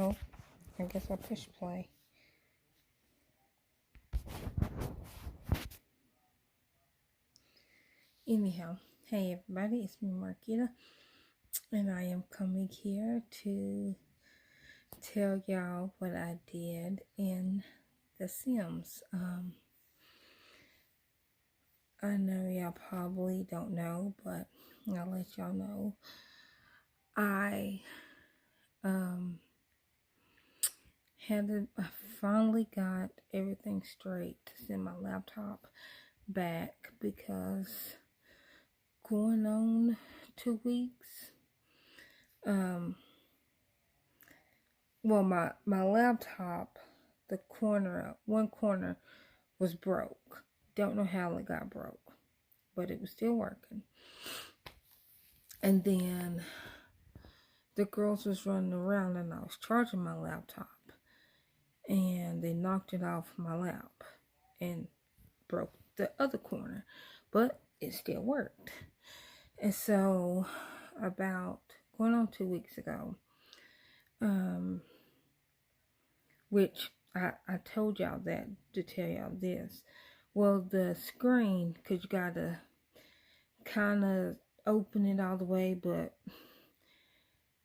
Oh, I guess I'll push play. Anyhow, hey everybody, it's me Marquita, and I am coming here to tell y'all what I did in The Sims. I know y'all probably don't know, but I'll let y'all know. I I finally got everything straight to send my laptop back because going on 2 weeks. Well, my laptop, one corner was broke. Don't know how it got broke, but it was still working. And then the girls was running around and I was charging my laptop, and they knocked it off my lap and broke the other corner, but it still worked. And so about going on 2 weeks ago, which I told y'all that to tell y'all this. Well, the screen, because you gotta kind of open it all the way, but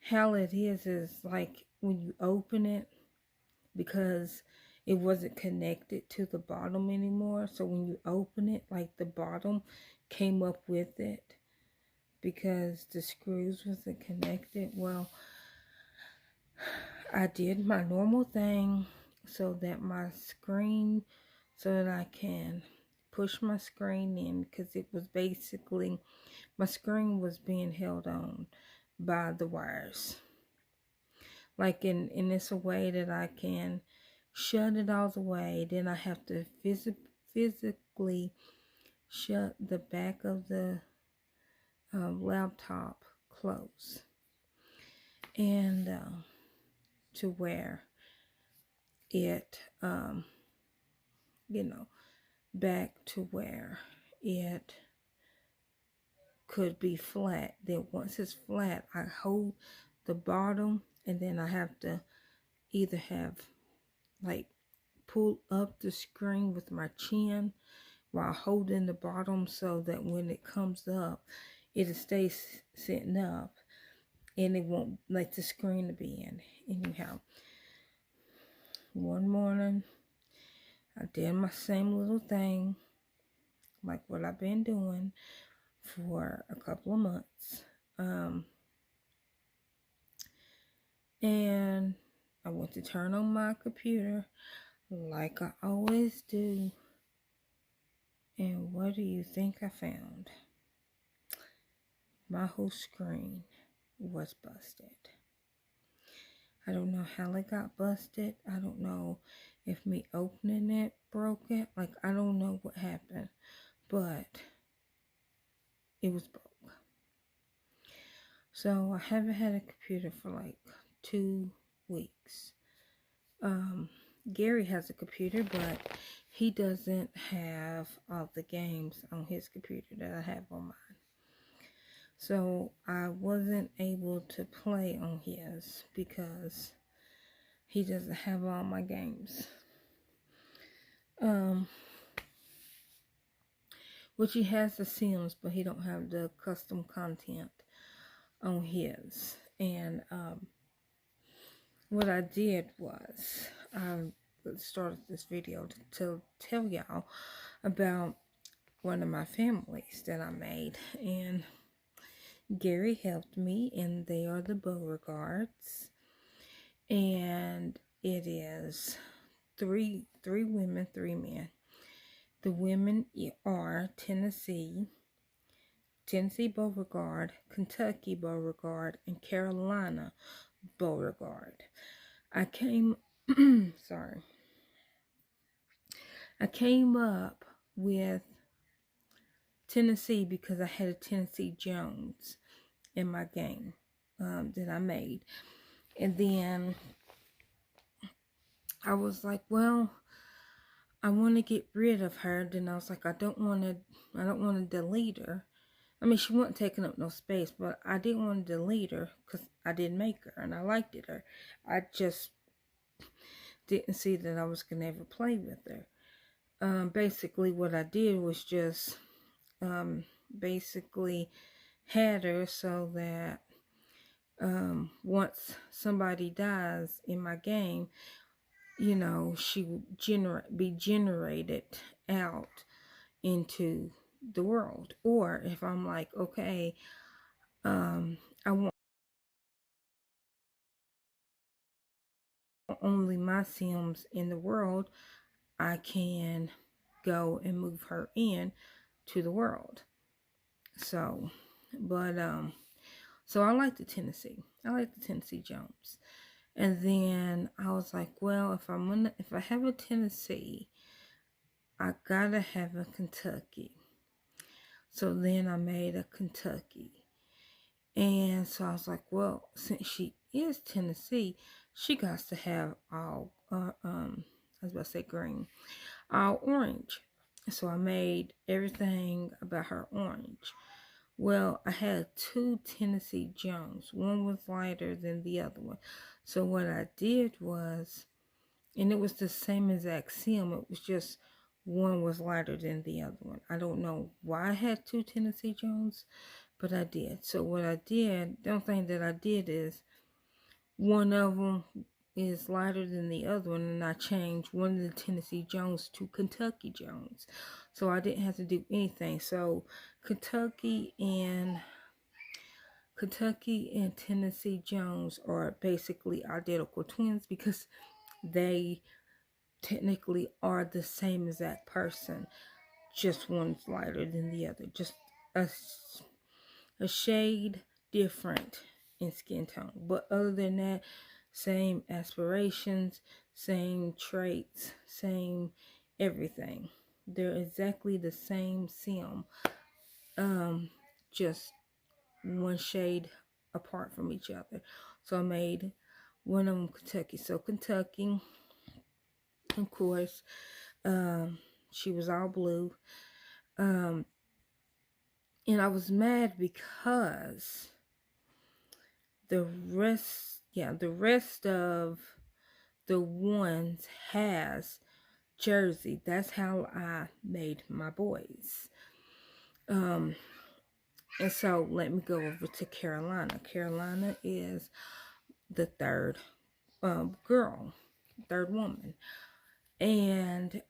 how it is like when you open it, because it wasn't connected to the bottom anymore, so when you open it, like the bottom came up with it because the screws wasn't connected. Well, I did my normal thing so that I can push my screen in, because it was basically, my screen was being held on by the wires. Like in it's a way that I can shut it all the way. Then I have to physically shut the back of the laptop close, and to where it back to where it could be flat. Then once it's flat, I hold the bottom, and then I have to either pull up the screen with my chin while holding the bottom, so that when it comes up, it'll stay sitting up and it won't let the screen be in. Anyhow, one morning I did my same little thing, like what I've been doing for a couple of months. And I went to turn on my computer like I always do. And what do you think I found? My whole screen was busted. I don't know how it got busted. I don't know if me opening it broke it. Like, I don't know what happened, but it was broke. So I haven't had a computer for like 2 weeks. Gary has a computer, but he doesn't have all the games on his computer that I have on mine. So I wasn't able to play on his because he doesn't have all my games. Which he has the Sims, but he don't have the custom content on his. And what I did was, I started this video to tell y'all about one of my families that I made, and Gary helped me, and they are the Beauregards, and it is three women, 3 men. The women are Tennessee Beauregard, Kentucky Beauregard, and Carolina Beauregard. I came up with Tennessee because I had a Tennessee Jones in my game that I made. And then I was like, well, I want to get rid of her. Then I was like, I don't want to delete her, I mean, she wasn't taking up no space, but I didn't want to delete her because I didn't make her and I liked her. I just didn't see that I was going to ever play with her. Basically, what I did was just basically had her so that once somebody dies in my game, you know, she would be generated out into the world. Or if I'm like, okay, I want only my Sims in the world, I can go and move her in to the world. So, but so I like the Tennessee. I like the Tennessee Jones. And then I was like, well, if I have a Tennessee, I gotta have a Kentucky. So then I made a Kentucky. And so I was like, well, since she is Tennessee, she got to have all, I was about to say green, all orange. So I made everything about her orange. Well, I had two Tennessee Jones. One was lighter than the other one. So what I did was, and it was the same exact sim, it was just one was lighter than the other one. I don't know why I had two Tennessee Jones, but I did. So what I did, the only thing that I did is one of them is lighter than the other one, and I changed one of the Tennessee Jones to Kentucky Jones. So I didn't have to do anything. So Kentucky and Tennessee Jones are basically identical twins because they technically are the same exact person. Just one's lighter than the other. Just a shade different in skin tone. But other than that, same aspirations, same traits, same everything. They're exactly the same sim. Just one shade apart from each other. So I made one of them Kentucky. So Kentucky, of course, she was all blue. And I was mad because the rest of the ones has jersey. That's how I made my boys. And so let me go over to Carolina. Carolina is the third girl, third woman. And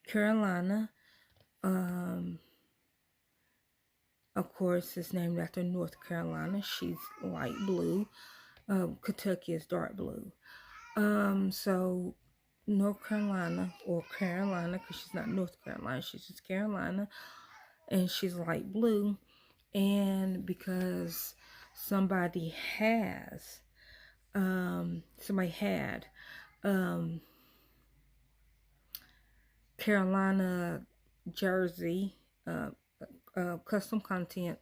Carolina, of course, is named after North Carolina. She's light blue. Kentucky is dark blue. So North Carolina, or Carolina, because she's not North Carolina, she's just Carolina, and she's light blue. And because somebody had Carolina jersey, custom content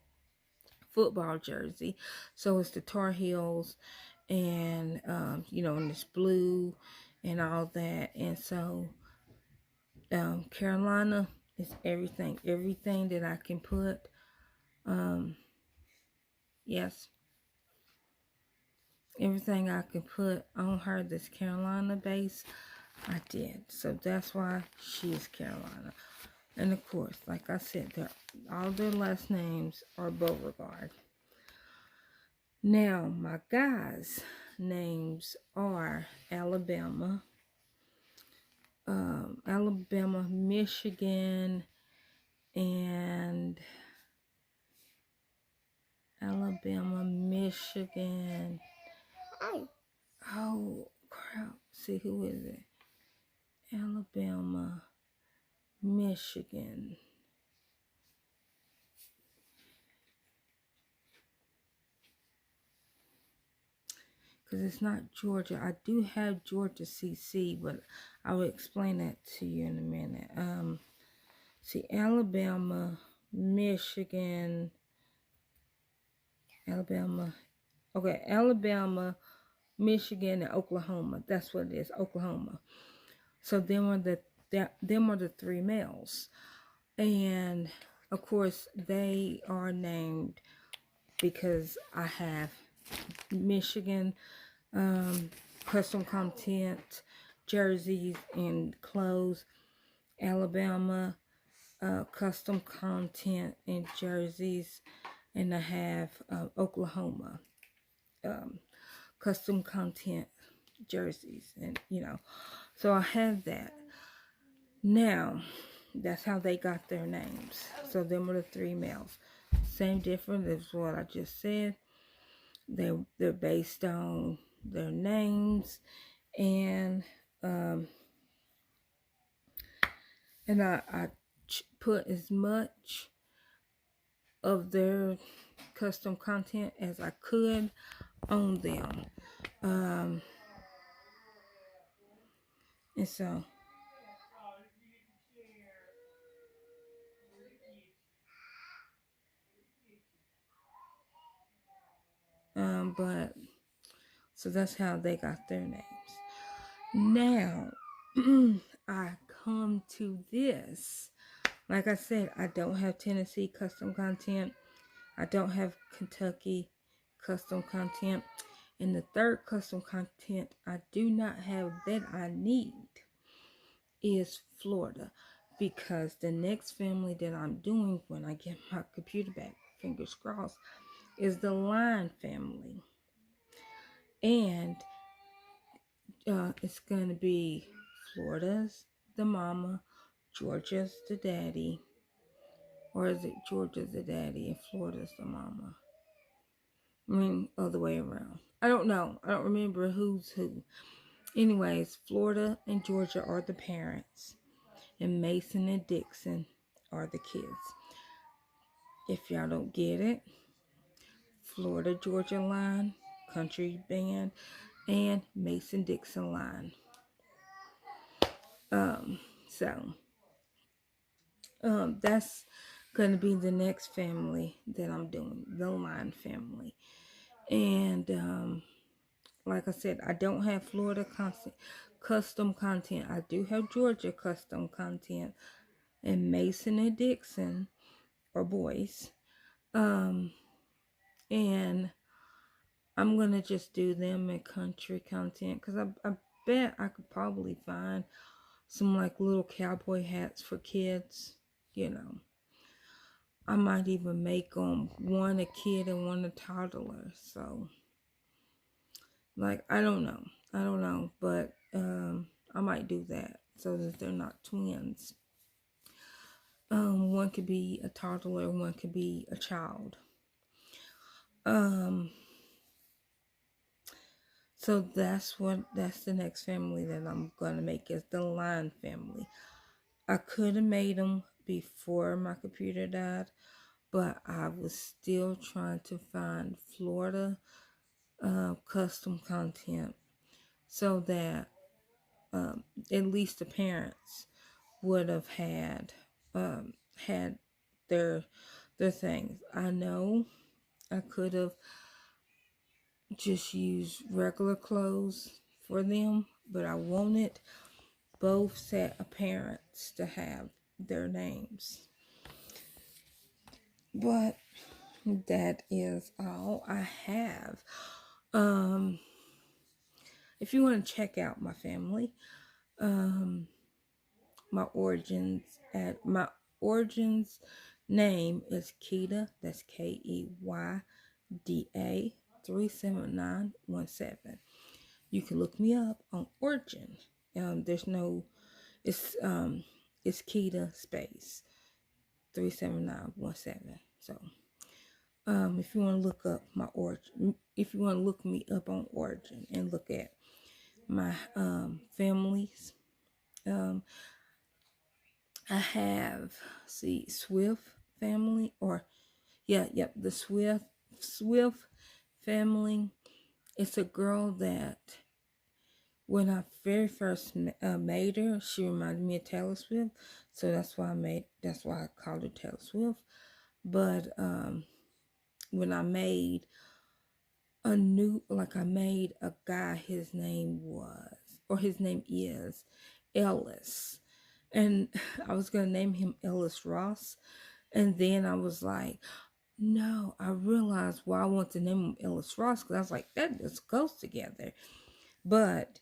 football jersey. So it's the Tar Heels, and and it's blue and all that. And so Carolina is everything that I can put. Yes, everything I can put on her that's Carolina based, I did. So that's why she is Carolina. And of course, like I said, all their last names are Beauregard. Now, my guys' names are Alabama, Michigan, and Alabama, Michigan. Oh, crap. See, who is it? Alabama, Michigan. Because it's not Georgia. I do have Georgia CC, but I will explain that to you in a minute. See, Alabama, Michigan, Alabama. Okay, Alabama, Michigan, and Oklahoma. That's what it is, Oklahoma. So them are the three males. And Of course, they are named because I have Michigan custom content jerseys and clothes, Alabama custom content and jerseys, and I have Oklahoma custom content jerseys, and so I have that. Now, that's how they got their names. So them are the three males. Same difference as what I just said. They're based on their names, and I put as much of their custom content as I could on them. And so but so that's how they got their names. Now I come to this. Like I said, I don't have Tennessee custom content. I don't have Kentucky custom content. And the third custom content I do not have that I need is Florida. Because the next family that I'm doing when I get my computer back, fingers crossed, is the Line family. And it's going to be Florida's the mama, Georgia's the daddy. Or is it Georgia's the daddy and Florida's the mama? I mean, other way around. I don't know. I don't remember who's who. Anyways, Florida and Georgia are the parents. And Mason and Dixon are the kids. If y'all don't get it, Florida Georgia Line, Country Band, and Mason Dixon Line. That's going to be the next family that I'm doing, the Line family. And like I said, I don't have Florida custom content. I do have Georgia custom content, and Mason and Dixon are boys. And I'm going to just do them in country content because I bet I could probably find some like little cowboy hats for kids. I might even make them one a kid and one a toddler. So, like, I don't know, but I might do that so that they're not twins. One could be a toddler, one could be a child. So that's the next family that I'm gonna make, is the Line family. I could have made them before my computer died, but I was still trying to find Florida custom content so that at least the parents would have had their things. I know I could have just used regular clothes for them, but I wanted both set of parents to have their names. But that is all I have. If you want to check out my family, my origins name is Keyda. That's Keyda 37917. You can look me up on Origin. It's Keyda space 37917. So if you want to look up my origin, if you want to look me up on Origin and look at my families, I have Swift family, the Swift family. It's a girl that when I very first made her, she reminded me of Taylor Swift, so that's why I called her Taylor Swift. But when I made I made a guy, his name is Ellis, and I was gonna name him Ellis Ross, And then I was like, no, I realized why I want to name him Ellis Ross, because I was like, that just goes together. But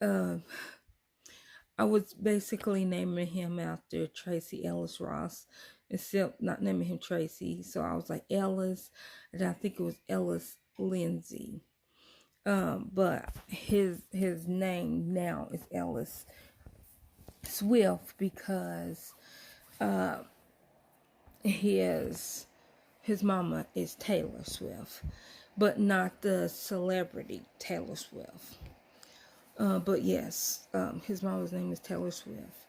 I was basically naming him after Tracy Ellis Ross, except not naming him Tracy. So I was like Ellis, and I think it was Ellis Lindsay. But his name now is Ellis Swift because his mama is Taylor Swift, but not the celebrity Taylor Swift. But yes, his mama's name is Taylor Swift.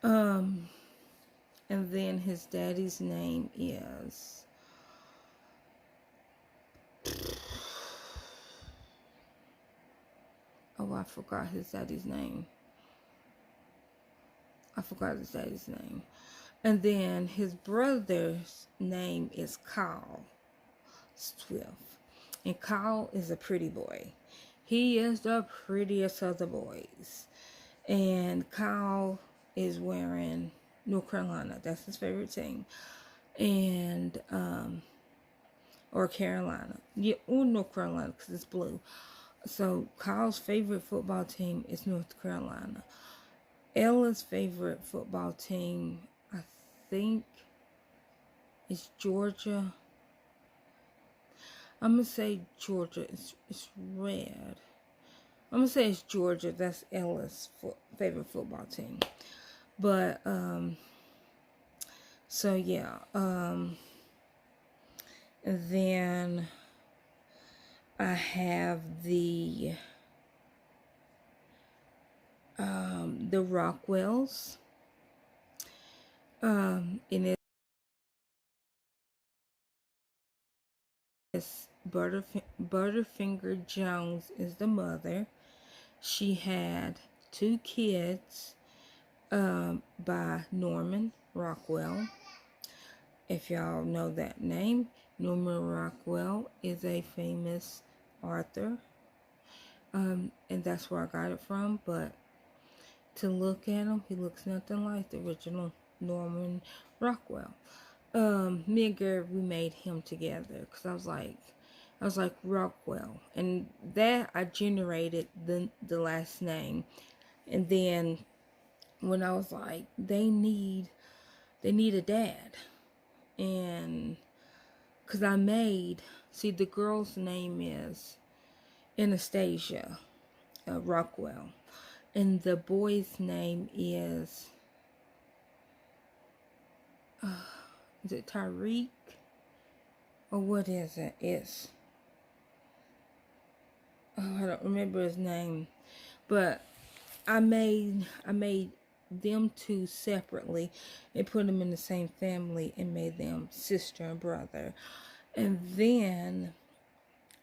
And then his daddy's name is I forgot his daddy's name. And then his brother's name is Kyle Swift. And Kyle is a pretty boy. He is the prettiest of the boys. And Kyle is wearing North Carolina. That's his favorite team. And, or Carolina. Yeah, or North Carolina because it's blue. So Kyle's favorite football team is North Carolina. Ella's favorite football team, I think, is Georgia. I'm going to say Georgia. It's red. I'm going to say it's Georgia. That's Ella's favorite football team. But, so yeah. And then I have the Rockwells. And it's Butterfinger Jones is the mother. She had 2 kids by Norman Rockwell. If y'all know that name, Norman Rockwell is a famous author. And that's where I got it from. But to look at him, he looks nothing like the original Norman Rockwell. Me and Gary, we made him together because I was like Rockwell, and that I generated the last name. And then when I was like, they need a dad, and because the girl's name is Anastasia Rockwell, and the boy's name is it Tyreek? Or what is it? I don't remember his name. But I made them 2 separately and put them in the same family and made them sister and brother. And then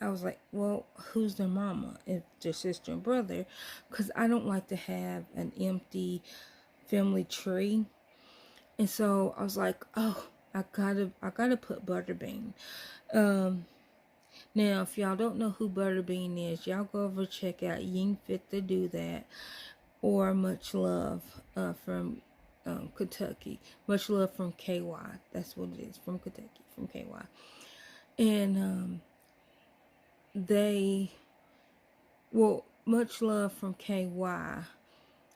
I was like, well, who's their mama if they're sister and brother? Because I don't like to have an empty family tree. And so I was like, oh, I gotta put Butterbean. Now, if y'all don't know who Butterbean is, y'all go over check out Ying Fit to Do That or Much Love from Kentucky. Much Love from KY. That's what it is, from Kentucky, from KY. And Much Love from KY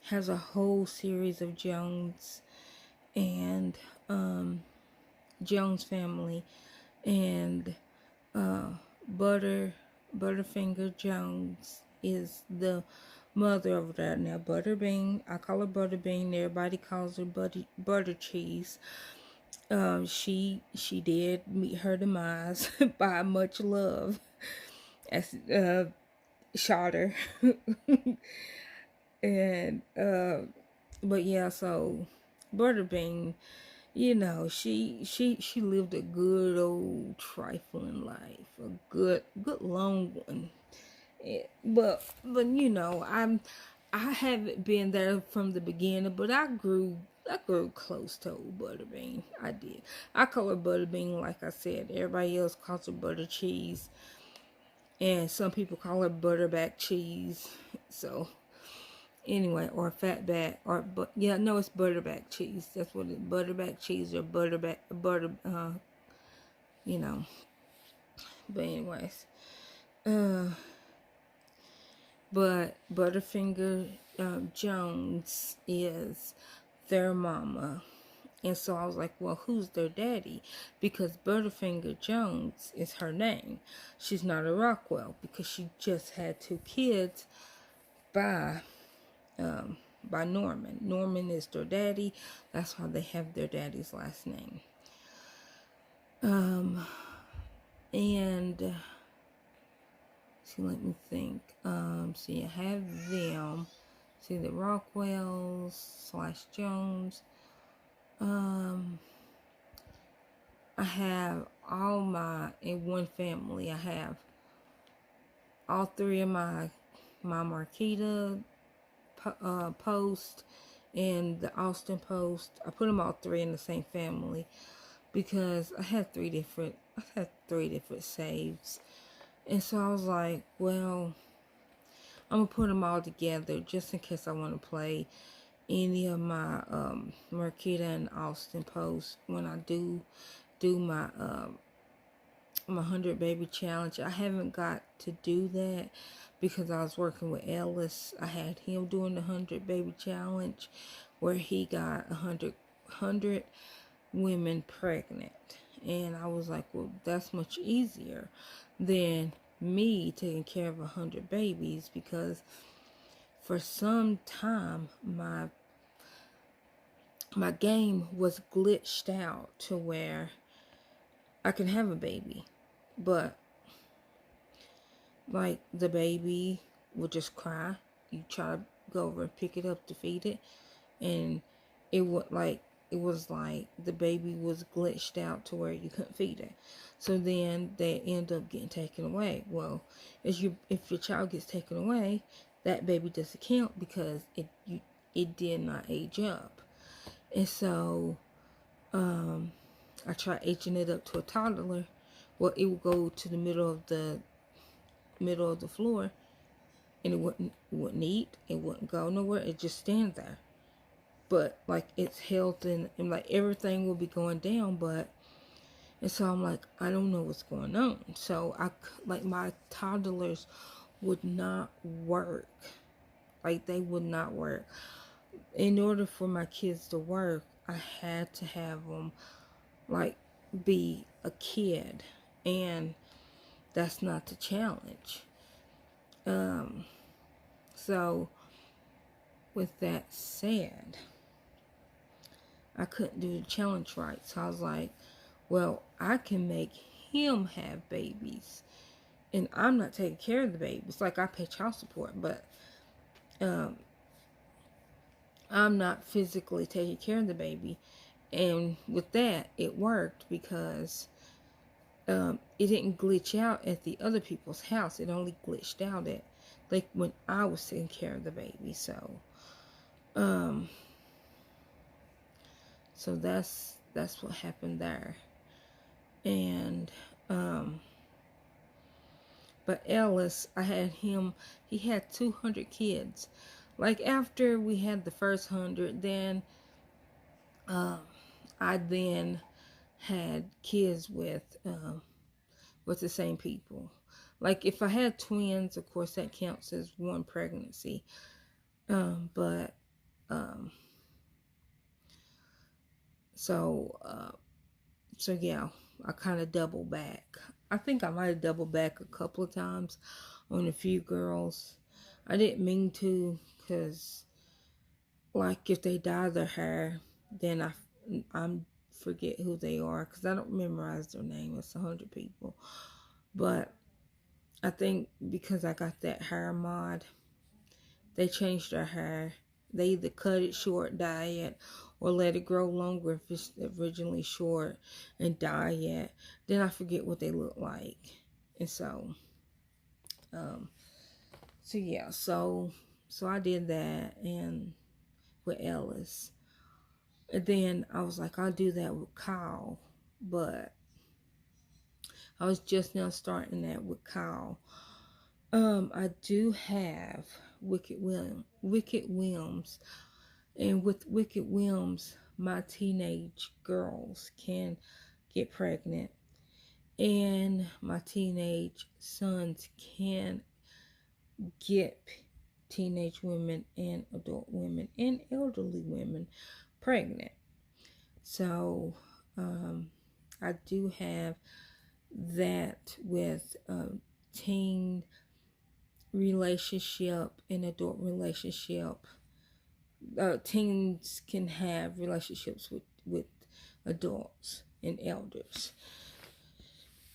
has a whole series of Jones and Jones family, and Butterfinger Jones is the mother over there. Now Butterbean, I call her Butterbean. Everybody calls her Butter Cheese. She did meet her demise by Much Love as shot her. And but yeah, so Butterbean, you know, she lived a good old trifling life, a good long one. But you know, I haven't been there from the beginning, but I grew close to old Butterbean. I did. I call her Butterbean, like I said. Everybody else calls her Butter Cheese, and some people call her Butterback Cheese. So Anyway, or fatback, or but yeah, no, it's butterback cheese. That's what it, butterback cheese or butter. You know. But anyways, uh, but Butterfinger Jones is their mama. And so I was like, well, who's their daddy? Because Butterfinger Jones is her name. She's not a Rockwell because she just had 2 kids by Norman. Norman is their daddy. That's why they have their daddy's last name. And see, let me think. So you have them. See the Rockwells / Jones. I have all in one family. I have all 3 of my Marquita Post and the Austin Post. I put them all 3 in the same family because I had 3 different saves. And so I was like, well, I'm going to put them all together just in case I want to play any of my Marquita and Austin Post when I do my 100 baby challenge. I haven't got to do that because I was working with Ellis. I had him doing the 100 baby challenge where he got 100 women pregnant. And I was like, well, that's much easier than me taking care of 100 babies, because for some time my game was glitched out to where I can have a baby, but like the baby would just cry. You try to go over and pick it up to feed it, and it was like the baby was glitched out to where you couldn't feed it. So then they end up getting taken away. Well, if your child gets taken away, that baby doesn't count because it did not age up. And so I tried aging it up to a toddler. Well, it would go to the middle of the floor, and it wouldn't eat. It wouldn't go nowhere. It just stand there. But like its health and like everything will be going down. And so I'm like, I don't know what's going on. So my toddlers would not work. Like they would not work. In order for my kids to work, I had to have them like be a kid, and that's not the challenge. So with that said, I couldn't do the challenge right. So I was like, well, I can make him have babies, and I'm not taking care of the babies. Like I pay child support, but I'm not physically taking care of the baby. And with that, it worked because it didn't glitch out at the other people's house. It only glitched out at like when I was taking care of the baby. So that's what happened there. And but Ellis, I had him. He had 200 kids. Like after we had the first 100, then I then had kids with the same people. Like if I had twins, of course that counts as one pregnancy. But so yeah, I kind of double back. I think I might have doubled back a couple of times on a few girls. I didn't mean to, because like if they dye their hair, then I forget who they are because I don't memorize their name. It's 100 people. But I think because I got that hair mod, they changed their hair. They either cut it short, dye it, or let it grow longer if it's originally short and dye it. Then I forget what they look like. And so yeah, so I did that and with Ellis. And then I was like, I'll do that with Kyle. But I was just now starting that with Kyle. I do have Wicked Williams. And with Wicked Williams, my teenage girls can get pregnant, and my teenage sons can get teenage women and adult women and elderly women pregnant. So I do have that with teen relationship and adult relationship. Teens can have relationships with adults and elders.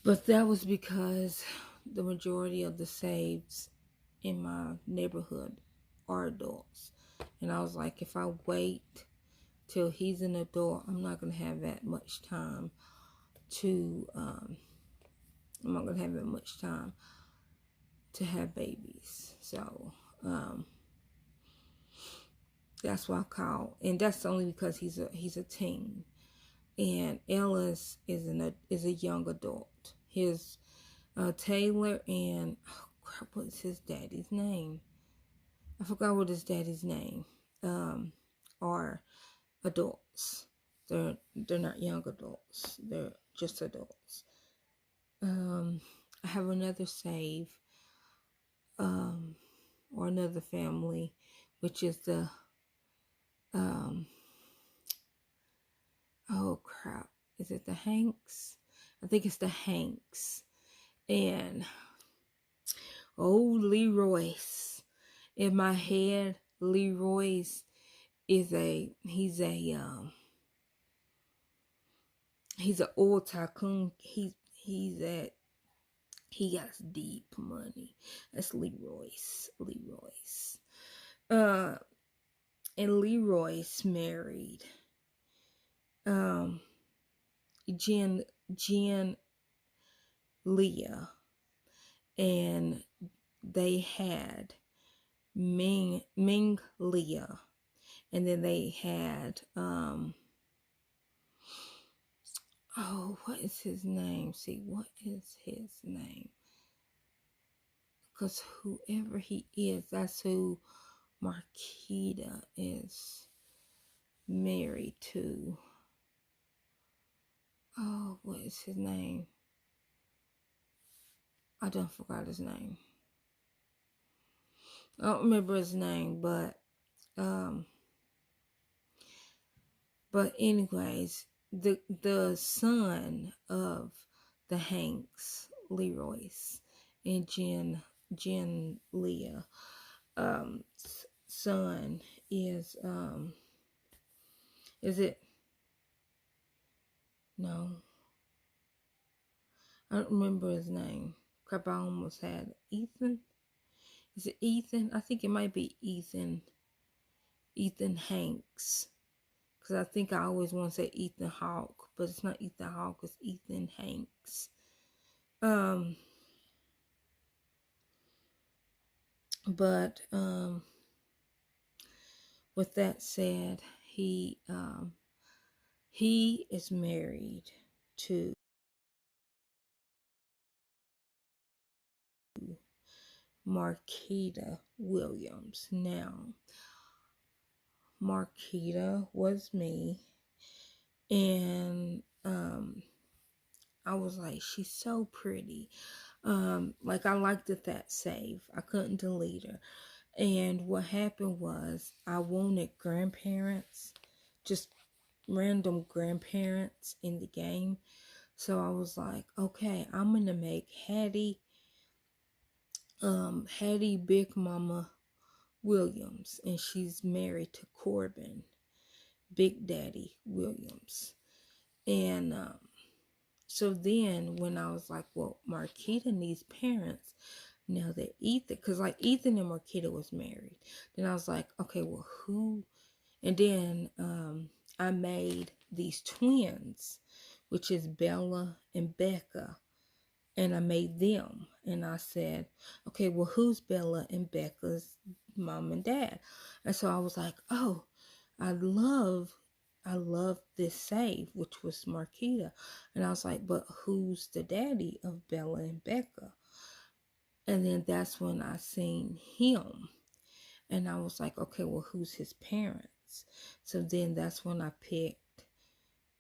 But that was because the majority of the saves in my neighborhood are adults. And I was like, if I wait till he's an adult, I'm not going to have that much time to have babies. So that's why I call, and that's only because he's a teen, and Ellis is a young adult. His Taylor and what's his daddy's name? I forgot what his daddy's name. Are adults. They're not young adults. They're just adults. I have another save, or another family, which is the oh crap, is it the Hanks? I think it's the Hanks. And Leroy's. In my head, Leroy's he's an oil tycoon. He got deep money. That's Leroy's. And Leroy's married Jen Leah, and they had Ming Leah, and then they had what is his name? What is his name? Because whoever he is, that's who Marquita is married to. Oh, what is his name? I don't forgot his name. I don't remember his name, but anyways, the son of the Hanks, Leroy's, and Jen Leah, son is it? No, I don't remember his name. Crap, I almost had Ethan. Is it Ethan? I think it might be Ethan Hanks. Because I think I always want to say Ethan Hawke, but it's not Ethan Hawke, it's Ethan Hanks. But with that said, he is married to Marquita Williams. Now, Marquita was me, and I was like, she's so pretty. Like I liked that save. I couldn't delete her. And what happened was I wanted grandparents, just random grandparents in the game. So I was like, okay, I'm gonna make Hattie Big Mama Williams, and she's married to Corbin, Big Daddy Williams. And so then when I was like, well, Marquita needs parents now that Ethan, because like Ethan and Marquita was married. Then I was like, okay, well, who? And then I made these twins, which is Bella and Becca. And I made them. And I said, okay, well, who's Bella and Becca's mom and dad? And so I was like, oh, I love this save, which was Marquita. And I was like, but who's the daddy of Bella and Becca? And then that's when I seen him. And I was like, okay, well, who's his parents? So then that's when I picked,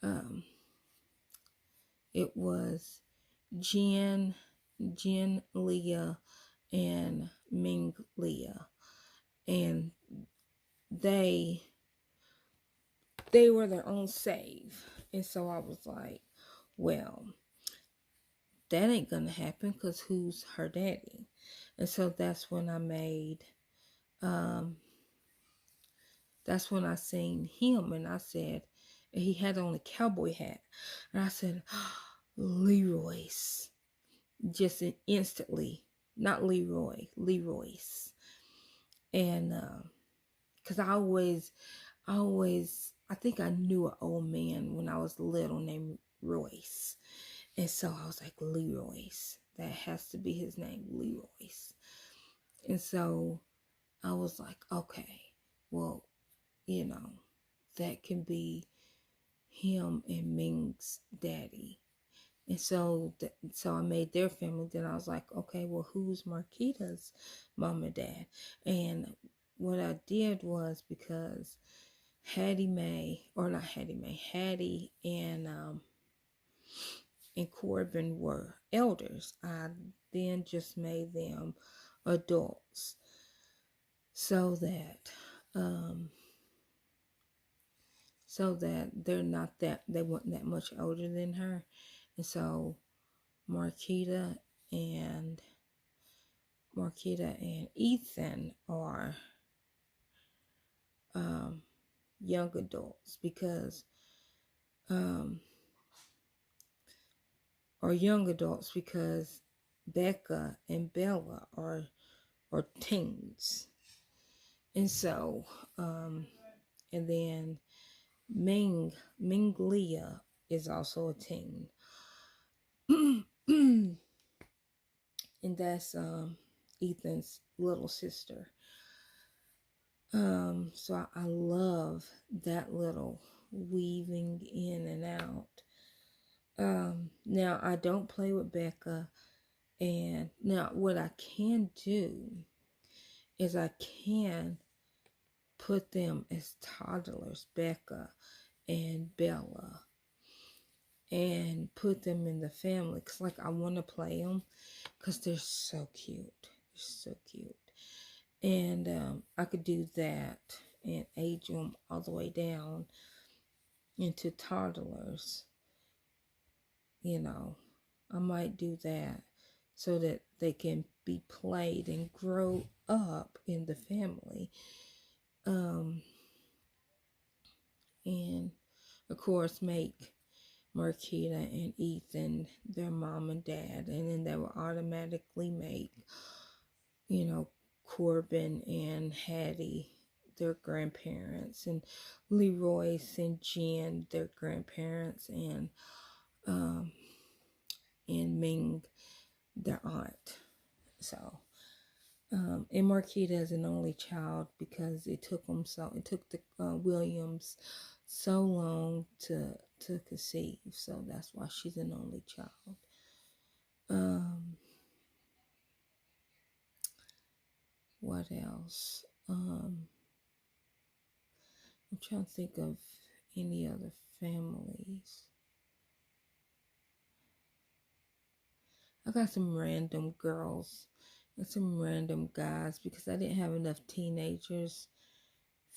um, it was Jen, Leah, and Ming Leah. And they were their own save. And so I was like, well, that ain't gonna happen because who's her daddy? And so that's when I made, that's when I seen him, and I said, he had on a cowboy hat, and I said, Leroy's, just instantly, not Leroy, Leroy's. And because I think I knew an old man when I was little named Royce. And so I was like, Leroy's. That has to be his name, Leroy's. And so I was like, okay, well, that can be him and Ming's daddy. And so I made their family. Then I was like, okay, well, who's Marquita's mom and dad? And what I did was, because Hattie and Corbin were elders, I then just made them adults, so that they weren't that much older than her. And so Marquita and Ethan are young adults, because Becca and Bella are teens. And so and then Ming Leah is also a teen. And that's Ethan's little sister. So I love that little weaving in and out. Now I don't play with Becca, and now what I can do is I can put them as toddlers, Becca and Bella, and put them in the family, because like I want to play them because they're so cute. They're so cute. And I could do that and age them all the way down into toddlers. I might do that so that they can be played and grow up in the family. And of course make Marquita and Ethan their mom and dad, and then they will automatically make, Corbin and Hattie their grandparents, and Leroyce and Jen their grandparents, and Ming their aunt. So and Marquita is an only child, because it took the Williams so long to conceive, so that's why she's an only child. What else? I'm trying to think of any other families. I got some random girls and some random guys, because I didn't have enough teenagers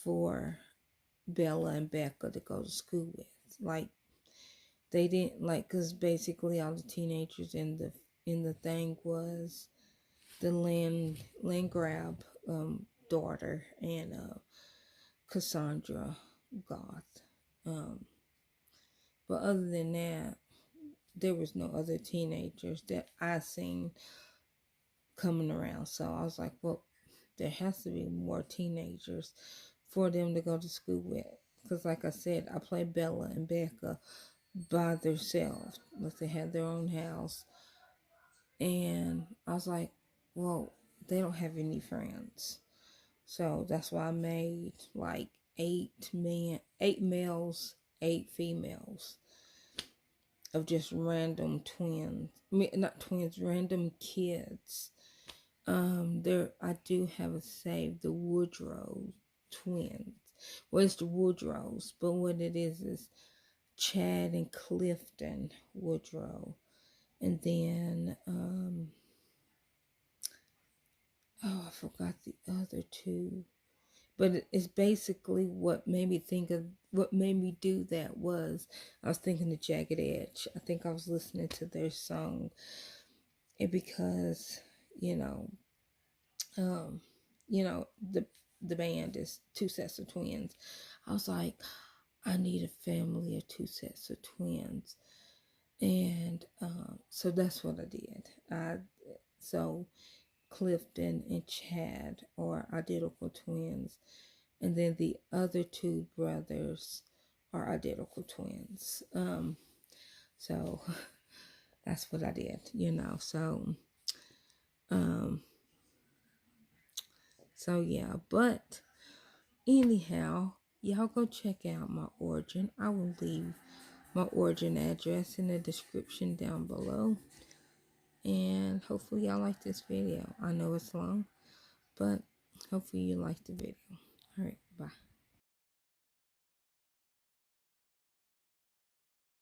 for Bella and Becca to go to school with. Like, they didn't, because basically all the teenagers in the thing was the land grab daughter, and Cassandra Goth. But other than that, there was no other teenagers that I seen coming around. So I was like, well, there has to be more teenagers for them to go to school with. Because like I said, I played Bella and Becca by themselves. Like, they had their own house. And I was like, well, they don't have any friends. So that's why I made like 8 males, 8 females, of just random twins. Not twins, random kids. There I do have a save, the Woodrow twins. Well, it's the Woodrows, but what it is Chad and Clifton Woodrow. And then I forgot the other two. But it's basically what made me do that was I was thinking of Jagged Edge. I think I was listening to their song, and because you know, um, the band is two sets of twins. I was like, I need a family of two sets of twins, and so that's what I did. So Clifton and Chad are identical twins, and then the other two brothers are identical twins. So that's what I did, Um, so yeah, but anyhow, y'all go check out my origin. I will leave my origin address in the description down below. And hopefully y'all like this video. I know it's long, but hopefully you like the video. All right, bye.